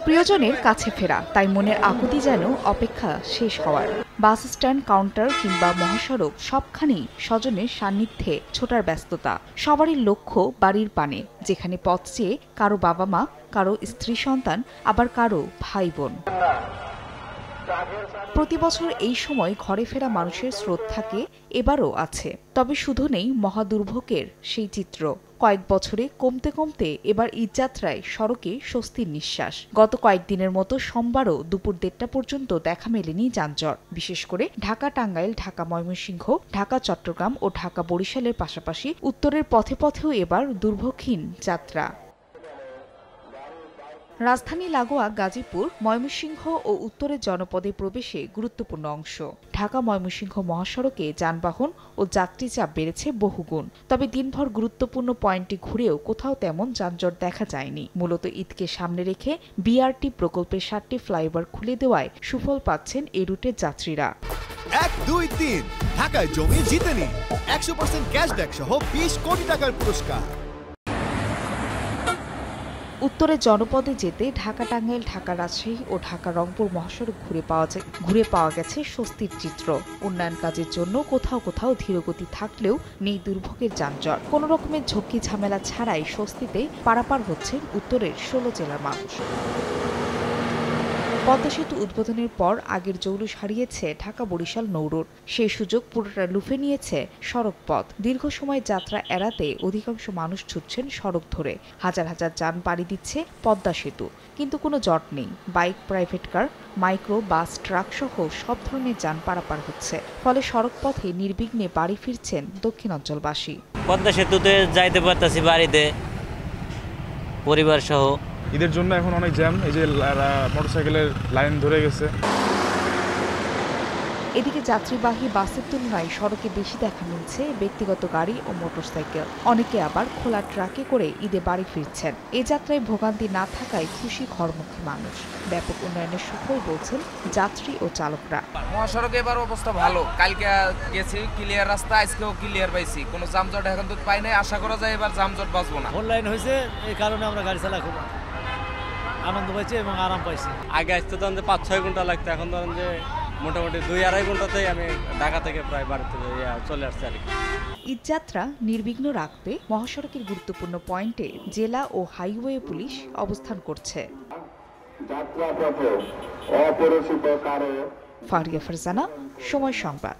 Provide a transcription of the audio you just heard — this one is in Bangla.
প্রিয়জনের কাছে ফেরা, তাই মনের আকুতি যেন অপেক্ষা শেষ হওয়ার। বাস স্ট্যান্ড, কাউন্টার কিংবা মহাসড়ক সবখানেই স্বজনের সান্নিধ্যে ছোটার ব্যস্ততা। সবারই লক্ষ্য বাড়ির পানে, যেখানে পথ চেয়ে কারো বাবা মা, কারো স্ত্রী সন্তান, আবার কারো ভাই বোন। প্রতি বছর এই সময় ঘরে ফেরা মানুষের স্রোত থাকে, এবারও আছে। তবে শুধু নেই মহাদুর্ভোগের সেই চিত্র। কয়েক বছরে কমতে কমতে এবার ঈদযাত্রায় সড়কে স্বস্তির নিঃশ্বাস। গত কয়েকদিনের মতো সোমবারও দুপুর 1:30 পর্যন্ত দেখা মেলেনি যানজট। বিশেষ করে ঢাকা টাঙ্গাইল, ঢাকা ময়মনসিংহ, ঢাকা চট্টগ্রাম ও ঢাকা বরিশালের পাশাপাশি উত্তরের পথে পথেও এবার দুর্ভোগহীন যাত্রা। রাজধানী লাগোয়া গাজীপুর, ময়মনসিংহ ও উত্তরের জনপদে প্রবেশে গুরুত্বপূর্ণ অংশ। ঢাকা ময়মনসিংহ মহাসড়কে যানবাহন ও যাত্রী চাপ বেড়েছে বহুগুণ। তবে দিনভর গুরুত্বপূর্ণ পয়েন্টে ঘুরেও কোথাও তেমন যানজট দেখা যায়নি। মূলত ঈদকে সামনে রেখে বিআরটি প্রকল্পের 7টি ফ্লাইওভার খুলে দেওয়ায় সুফল পাচ্ছেন এই রুটের যাত্রীরা। 1, 2, 3 ঢাকায় জমি জিতে নিন 100% ক্যাশব্যাক সহ 20 কোটি টাকার পুরস্কার। উত্তরের জনপদে যেতে ঢাকা টাঙ্গাইল, ঢাকা রাজশাহী ও ঢাকা রংপুর মহাসড়ক ঘুরে পাওয়া গেছে স্বস্তির চিত্র। উন্নয়ন কাজের জন্য কোথাও কোথাও ধীরগতি থাকলেও নেই দুর্ভোগের যানজট। কোনো রকমের ঝক্কি ঝামেলা ছাড়াই স্বস্তিতে পারাপার হচ্ছেন উত্তরের 16 জেলার মানুষ। পদ্মা সেতু উদ্বোধনের পর আগের জৌলুস হারিয়েছে ঢাকা বরিশাল নৌরুট। সেই সুযোগ পুরোটা লুফে নিয়েছে সড়ক পথ। দীর্ঘ সময় যাত্রা এড়াতে অধিকাংশ মানুষ ছুটছেন সড়ক ধরে। হাজার হাজার যান পাড়ি দিচ্ছে পদ্মা সেতু, কিন্তু কোনো জট নেই। বাইক, প্রাইভেট কার, মাইক্রো, বাস, ট্রাক সহ সব ধরনের যান পারাপার হচ্ছে। ফলে সড়ক পথে নির্বিঘ্নে বাড়ি ফিরছেন দক্ষিণাঞ্চলবাসী। পদ্মা সেতুতে যাইতে পারতাছি বাড়িতে পরিবার সহ। ঈদের জন্য এখন অনেক জ্যাম, এই যে মোটরসাইকেলের লাইন ধরে গেছে। এদিকে যাত্রীবাহী বাসের তুলনায় সড়কে বেশি দেখা মিলছে ব্যক্তিগত গাড়ি ও মোটরসাইকেল। অনেকে আবার খোলা ট্রাকে করে ঈদে বাড়ি ফিরছেন। এ যাত্রায় ভোগান্তি না থাকায় খুশি ঘরমুখী মানুষ। ব্যাপক উন্নয়নের সুফল বলছেন যাত্রী ও চালকরা। মহাসড়কে এবার অবস্থা ভালো। কালকে গেছি ক্লিয়ার রাস্তা, আজকেও ক্লিয়ার পাইছি। কোনো যানজট এখন তো পাই নাই। আশা করা যায় এবার যানজট বাঁচবো না। অনলাইন হয়েছে, এই কারণে আমরা গাড়ি চালা খুব আনন্দ পাইছি এবং আরাম পাইছি। আগে আসতে ধরেন যে 5-6 ঘন্টা লাগতো, এখন ধরেন যে মোটামুটি 2-2.5 ঘন্টাতেই আমি ঢাকা থেকে প্রায় বাড়িতে চলে আসছি আর কি। ঈদযাত্রা নির্বিঘ্ন রাখতে মহাসড়কের গুরুত্বপূর্ণ পয়েন্টে জেলা ও হাইওয়ে পুলিশ অবস্থান করছে। ফারিয়া ফারজানা, সময় সংবাদ।